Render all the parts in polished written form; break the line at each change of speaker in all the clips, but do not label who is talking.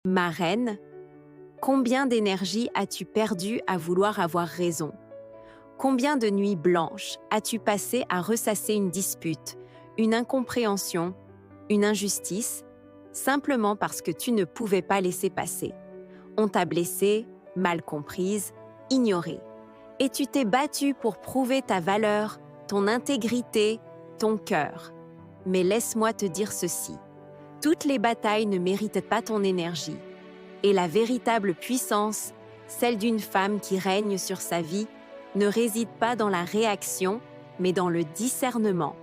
Ma reine, combien d'énergie as-tu perdu à vouloir avoir raison? Combien de nuits blanches as-tu passé à ressasser une dispute, une incompréhension, une injustice, simplement parce que tu ne pouvais pas laisser passer? On t'a blessée, mal comprise, ignorée. Et tu t'es battue pour prouver ta valeur, ton intégrité, ton cœur. Mais laisse-moi te dire ceci. Toutes les batailles ne méritent pas ton énergie. Et la véritable puissance, celle d'une femme qui règne sur sa vie, ne réside pas dans la réaction, mais dans le discernement.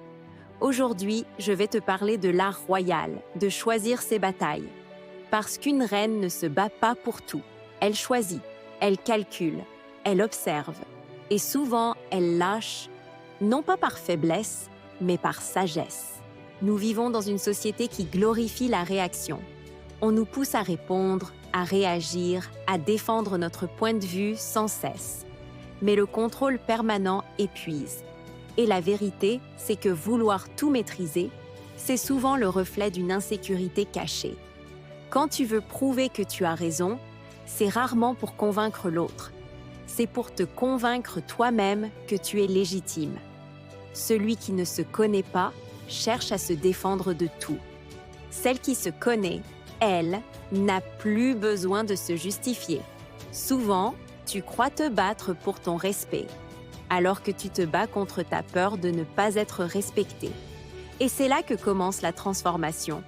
Aujourd'hui, je vais te parler de l'art royal, de choisir ses batailles. Parce qu'une reine ne se bat pas pour tout. Elle choisit, elle calcule, elle observe. Et souvent, elle lâche, non pas par faiblesse, mais par sagesse. Nous vivons dans une société qui glorifie la réaction. On nous pousse à répondre, à réagir, à défendre notre point de vue sans cesse. Mais le contrôle permanent épuise. Et la vérité, c'est que vouloir tout maîtriser, c'est souvent le reflet d'une insécurité cachée. Quand tu veux prouver que tu as raison, c'est rarement pour convaincre l'autre. C'est pour te convaincre toi-même que tu es légitime. Celui qui ne se connaît pas cherche à se défendre de tout. Celle qui se connaît, elle, n'a plus besoin de se justifier. Souvent, tu crois te battre pour ton respect, alors que tu te bats contre ta peur de ne pas être respecté. Et c'est là que commence la transformation.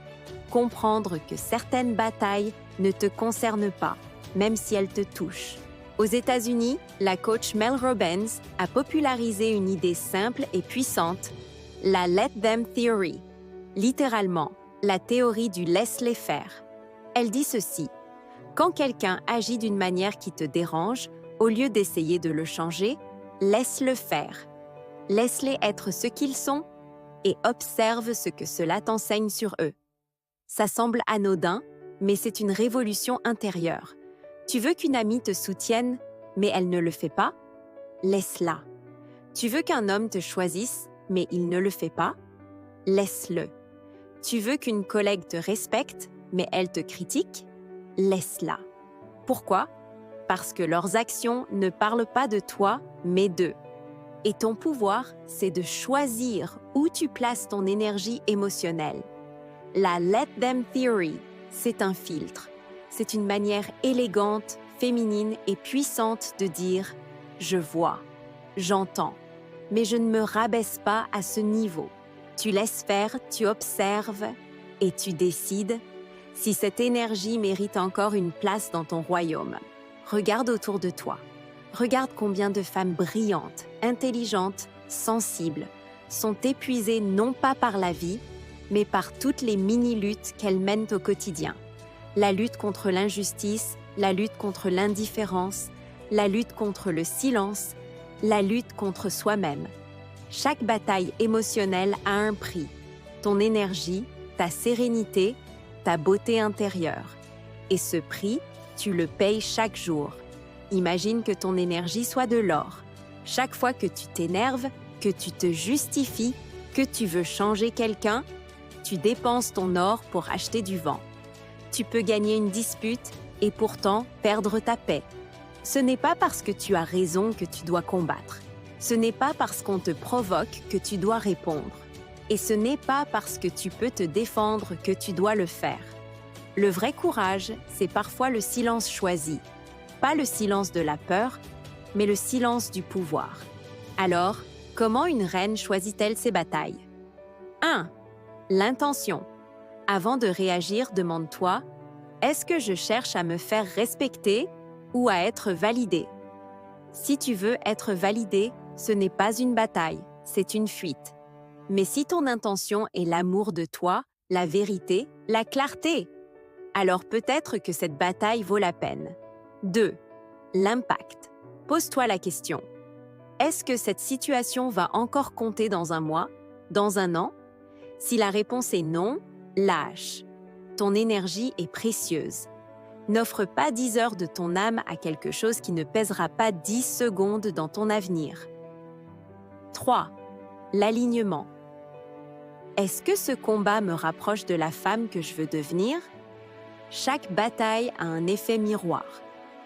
Comprendre que certaines batailles ne te concernent pas, même si elles te touchent. Aux États-Unis, la coach Mel Robbins a popularisé une idée simple et puissante, la Let Them Theory, littéralement, la théorie du laisse-les faire. Elle dit ceci: quand quelqu'un agit d'une manière qui te dérange, au lieu d'essayer de le changer, laisse-le faire. Laisse-les être ce qu'ils sont et observe ce que cela t'enseigne sur eux. Ça semble anodin, mais c'est une révolution intérieure. Tu veux qu'une amie te soutienne, mais elle ne le fait pas? Laisse-la. Tu veux qu'un homme te choisisse, mais il ne le fait pas? Laisse-le. Tu veux qu'une collègue te respecte, mais elle te critique? Laisse-la. Pourquoi? Parce que leurs actions ne parlent pas de toi, mais d'eux. Et ton pouvoir, c'est de choisir où tu places ton énergie émotionnelle. La Let Them Theory, c'est un filtre. C'est une manière élégante, féminine et puissante de dire « je vois, j'entends, mais je ne me rabaisse pas à ce niveau ». Tu laisses faire, tu observes et tu décides si cette énergie mérite encore une place dans ton royaume. Regarde autour de toi. Regarde combien de femmes brillantes, intelligentes, sensibles, sont épuisées non pas par la vie, mais par toutes les mini-luttes qu'elles mènent au quotidien. La lutte contre l'injustice, la lutte contre l'indifférence, la lutte contre le silence, la lutte contre soi-même. Chaque bataille émotionnelle a un prix. Ton énergie, ta sérénité, ta beauté intérieure. Et ce prix, tu le payes chaque jour. Imagine que ton énergie soit de l'or. Chaque fois que tu t'énerves, que tu te justifies, que tu veux changer quelqu'un, tu dépenses ton or pour acheter du vent. Tu peux gagner une dispute et pourtant perdre ta paix. Ce n'est pas parce que tu as raison que tu dois combattre. Ce n'est pas parce qu'on te provoque que tu dois répondre. Et ce n'est pas parce que tu peux te défendre que tu dois le faire. Le vrai courage, c'est parfois le silence choisi. Pas le silence de la peur, mais le silence du pouvoir. Alors, comment une reine choisit-elle ses batailles? 1. L'intention. Avant de réagir, demande-toi, est-ce que je cherche à me faire respecter ou à être validée? Si tu veux être validée, ce n'est pas une bataille, c'est une fuite. Mais si ton intention est l'amour de toi, la vérité, la clarté, alors peut-être que cette bataille vaut la peine. 2. L'impact. Pose-toi la question. Est-ce que cette situation va encore compter dans un mois, dans un an? Si la réponse est non, lâche. Ton énergie est précieuse. N'offre pas 10 heures de ton âme à quelque chose qui ne pèsera pas 10 secondes dans ton avenir. 3. L'alignement. Est-ce que ce combat me rapproche de la femme que je veux devenir? Chaque bataille a un effet miroir.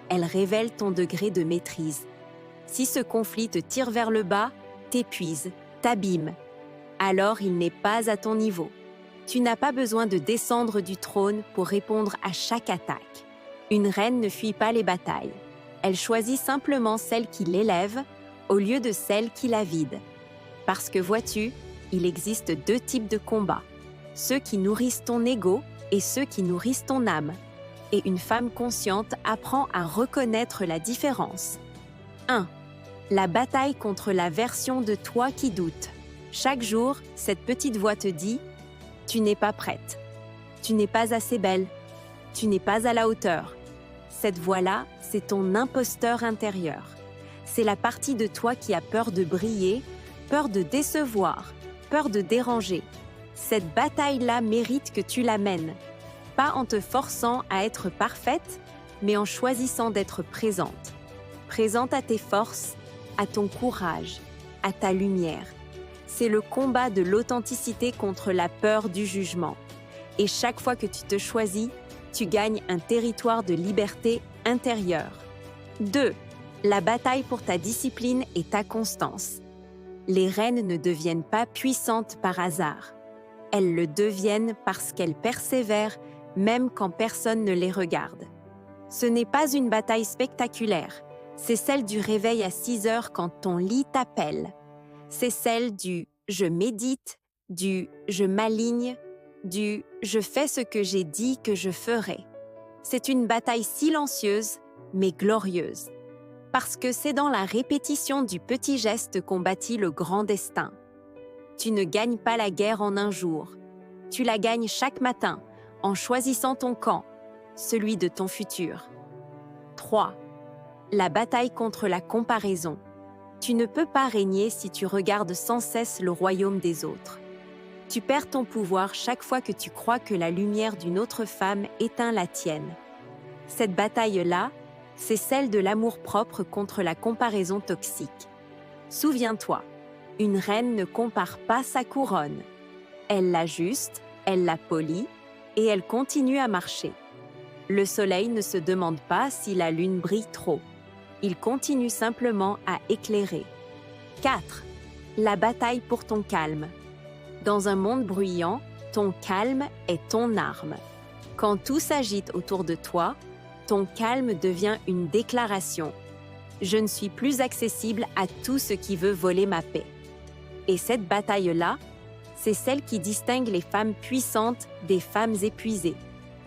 Elle révèle ton degré de maîtrise. Si ce conflit te tire vers le bas, t'épuise, t'abîme, alors il n'est pas à ton niveau. Tu n'as pas besoin de descendre du trône pour répondre à chaque attaque. Une reine ne fuit pas les batailles. Elle choisit simplement celle qui l'élève au lieu de celle qui la vide. Parce que vois-tu, il existe 2 types de combats. Ceux qui nourrissent ton ego et ceux qui nourrissent ton âme. Et une femme consciente apprend à reconnaître la différence. 1. La bataille contre la version de toi qui doute. Chaque jour, cette petite voix te dit « Tu n'es pas prête. Tu n'es pas assez belle. Tu n'es pas à la hauteur. » Cette voix-là, c'est ton imposteur intérieur. C'est la partie de toi qui a peur de briller, peur de décevoir, peur de déranger. Cette bataille-là mérite que tu la mènes. Pas en te forçant à être parfaite, mais en choisissant d'être présente. Présente à tes forces, à ton courage, à ta lumière. C'est le combat de l'authenticité contre la peur du jugement. Et chaque fois que tu te choisis, tu gagnes un territoire de liberté intérieure. 2. La bataille pour ta discipline et ta constance. Les reines ne deviennent pas puissantes par hasard. Elles le deviennent parce qu'elles persévèrent même quand personne ne les regarde. Ce n'est pas une bataille spectaculaire, c'est celle du réveil à 6 heures quand ton lit t'appelle. C'est celle du « je médite », du « je m'aligne », du « je fais ce que j'ai dit que je ferai ». C'est une bataille silencieuse, mais glorieuse. Parce que c'est dans la répétition du petit geste qu'on bâtit le grand destin. Tu ne gagnes pas la guerre en un jour. Tu la gagnes chaque matin, en choisissant ton camp, celui de ton futur. 3. La bataille contre la comparaison. Tu ne peux pas régner si tu regardes sans cesse le royaume des autres. Tu perds ton pouvoir chaque fois que tu crois que la lumière d'une autre femme éteint la tienne. Cette bataille-là, c'est celle de l'amour-propre contre la comparaison toxique. Souviens-toi, une reine ne compare pas sa couronne. Elle l'ajuste, elle la polit, et elle continue à marcher. Le soleil ne se demande pas si la lune brille trop. Il continue simplement à éclairer. 4. La bataille pour ton calme. Dans un monde bruyant, ton calme est ton arme. Quand tout s'agite autour de toi, ton calme devient une déclaration. Je ne suis plus accessible à tout ce qui veut voler ma paix. Et cette bataille-là, c'est celle qui distingue les femmes puissantes des femmes épuisées.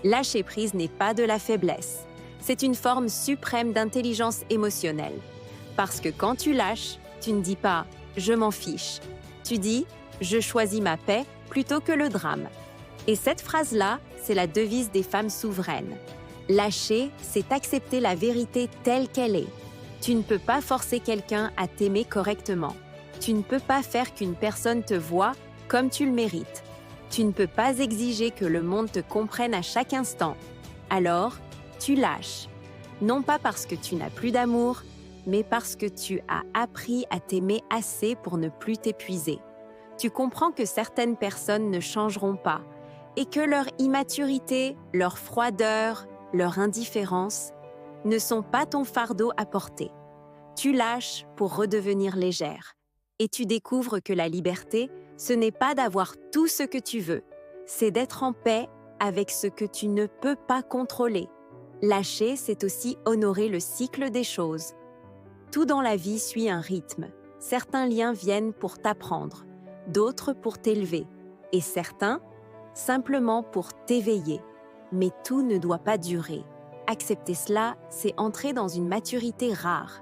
Lâcher prise n'est pas de la faiblesse. C'est une forme suprême d'intelligence émotionnelle. Parce que quand tu lâches, tu ne dis pas « je m'en fiche ». Tu dis « je choisis ma paix » plutôt que le drame. Et cette phrase-là, c'est la devise des femmes souveraines. Lâcher, c'est accepter la vérité telle qu'elle est. Tu ne peux pas forcer quelqu'un à t'aimer correctement. Tu ne peux pas faire qu'une personne te voie comme tu le mérites. Tu ne peux pas exiger que le monde te comprenne à chaque instant. Alors, tu lâches. Non pas parce que tu n'as plus d'amour, mais parce que tu as appris à t'aimer assez pour ne plus t'épuiser. Tu comprends que certaines personnes ne changeront pas et que leur immaturité, leur froideur, leur indifférence ne sont pas ton fardeau à porter. Tu lâches pour redevenir légère. Et tu découvres que la liberté, ce n'est pas d'avoir tout ce que tu veux, c'est d'être en paix avec ce que tu ne peux pas contrôler. Lâcher, c'est aussi honorer le cycle des choses. Tout dans la vie suit un rythme. Certains liens viennent pour t'apprendre, d'autres pour t'élever, et certains, simplement pour t'éveiller. Mais tout ne doit pas durer. Accepter cela, c'est entrer dans une maturité rare.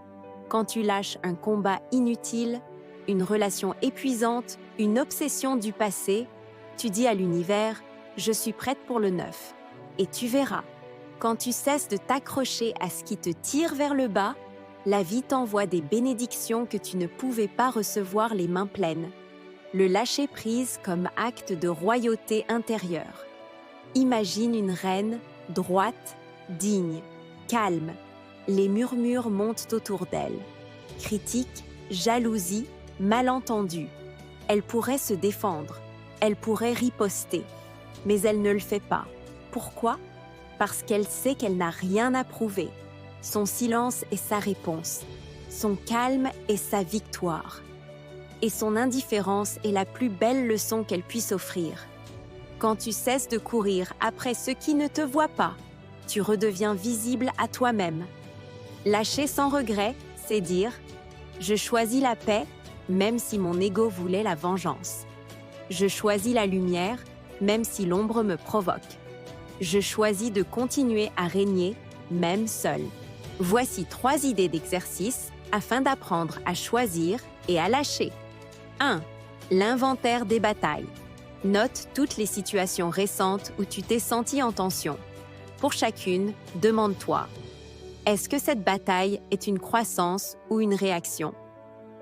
Quand tu lâches un combat inutile, une relation épuisante, une obsession du passé, tu dis à l'univers « je suis prête pour le neuf ». Et tu verras, quand tu cesses de t'accrocher à ce qui te tire vers le bas, la vie t'envoie des bénédictions que tu ne pouvais pas recevoir les mains pleines. Le lâcher-prise comme acte de royauté intérieure. Imagine une reine droite, digne, calme. Les murmures montent autour d'elle. Critique, jalousie, malentendu. Elle pourrait se défendre, elle pourrait riposter, mais elle ne le fait pas. Pourquoi ? parce qu'elle sait qu'elle n'a rien à prouver. Son silence est sa réponse. Son calme est sa victoire. Et son indifférence est la plus belle leçon qu'elle puisse offrir. Quand tu cesses de courir après ceux qui ne te voient pas, tu redeviens visible à toi-même. Lâcher sans regret, c'est dire « Je choisis la paix, même si mon ego voulait la vengeance. Je choisis la lumière, même si l'ombre me provoque. Je choisis de continuer à régner, même seul. » Voici 3 idées d'exercice afin d'apprendre à choisir et à lâcher. 1. L'inventaire des batailles. Note toutes les situations récentes où tu t'es senti en tension. Pour chacune, demande-toi, est-ce que cette bataille est une croissance ou une réaction?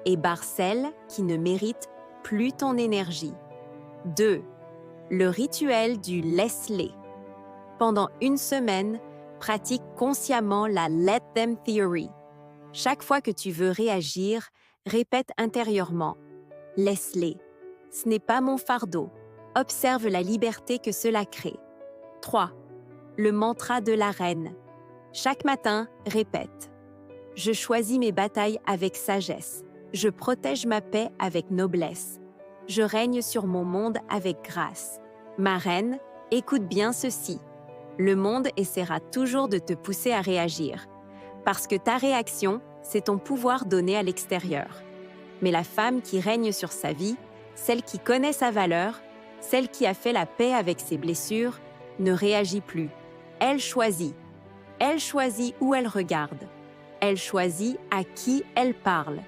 Et barre celle qui ne mérite plus ton énergie. 2. Le rituel du laisse-les. Pendant 1 semaine, pratique consciemment la Let Them Theory. Chaque fois que tu veux réagir, répète intérieurement « Laisse-les. Ce n'est pas mon fardeau. » Observe la liberté que cela crée. 3. Le mantra de la reine. Chaque matin, répète « Je choisis mes batailles avec sagesse. Je protège ma paix avec noblesse. Je règne sur mon monde avec grâce. Ma reine, écoute bien ceci. Le monde essaiera toujours de te pousser à réagir. Parce que ta réaction, c'est ton pouvoir donné à l'extérieur. Mais la femme qui règne sur sa vie, celle qui connaît sa valeur, celle qui a fait la paix avec ses blessures, ne réagit plus. Elle choisit. Elle choisit où elle regarde. Elle choisit à qui elle parle.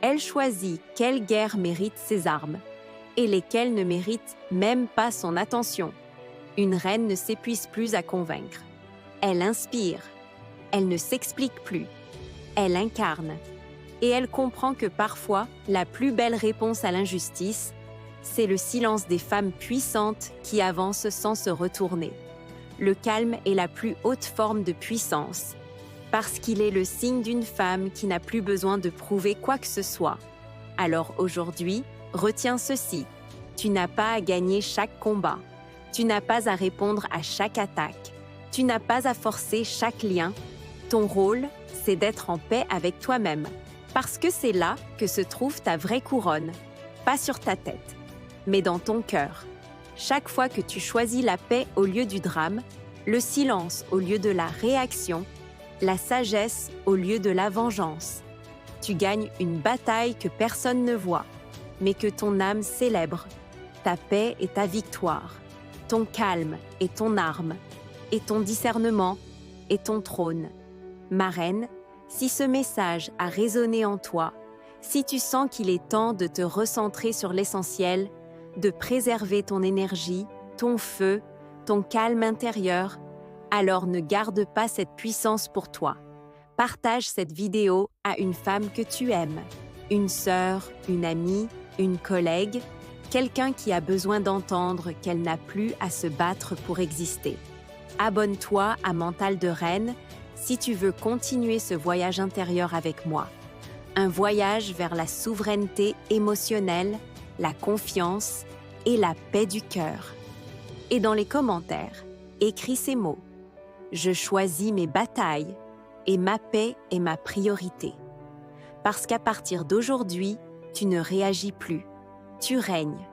Elle choisit quelle guerre mérite ses armes et lesquelles ne méritent même pas son attention. Une reine ne s'épuise plus à convaincre. Elle inspire. Elle ne s'explique plus. Elle incarne. Et elle comprend que parfois, la plus belle réponse à l'injustice, c'est le silence des femmes puissantes qui avancent sans se retourner. Le calme est la plus haute forme de puissance, parce qu'il est le signe d'une femme qui n'a plus besoin de prouver quoi que ce soit. Alors aujourd'hui, retiens ceci. Tu n'as pas à gagner chaque combat. Tu n'as pas à répondre à chaque attaque. Tu n'as pas à forcer chaque lien. Ton rôle, c'est d'être en paix avec toi-même, parce que c'est là que se trouve ta vraie couronne, pas sur ta tête, mais dans ton cœur. Chaque fois que tu choisis la paix au lieu du drame, le silence au lieu de la réaction, la sagesse au lieu de la vengeance, tu gagnes une bataille que personne ne voit, mais que ton âme célèbre. Ta paix est ta victoire, ton calme est ton arme, et ton discernement est ton trône. Ma reine, si ce message a résonné en toi, si tu sens qu'il est temps de te recentrer sur l'essentiel, de préserver ton énergie, ton feu, ton calme intérieur, alors ne garde pas cette puissance pour toi. Partage cette vidéo à une femme que tu aimes, une sœur, une amie, une collègue, quelqu'un qui a besoin d'entendre qu'elle n'a plus à se battre pour exister. Abonne-toi à Mental de Reine si tu veux continuer ce voyage intérieur avec moi. Un voyage vers la souveraineté émotionnelle, la confiance et la paix du cœur. Et dans les commentaires, écris ces mots. Je choisis mes batailles et ma paix est ma priorité. Parce qu'à partir d'aujourd'hui, tu ne réagis plus, tu règnes.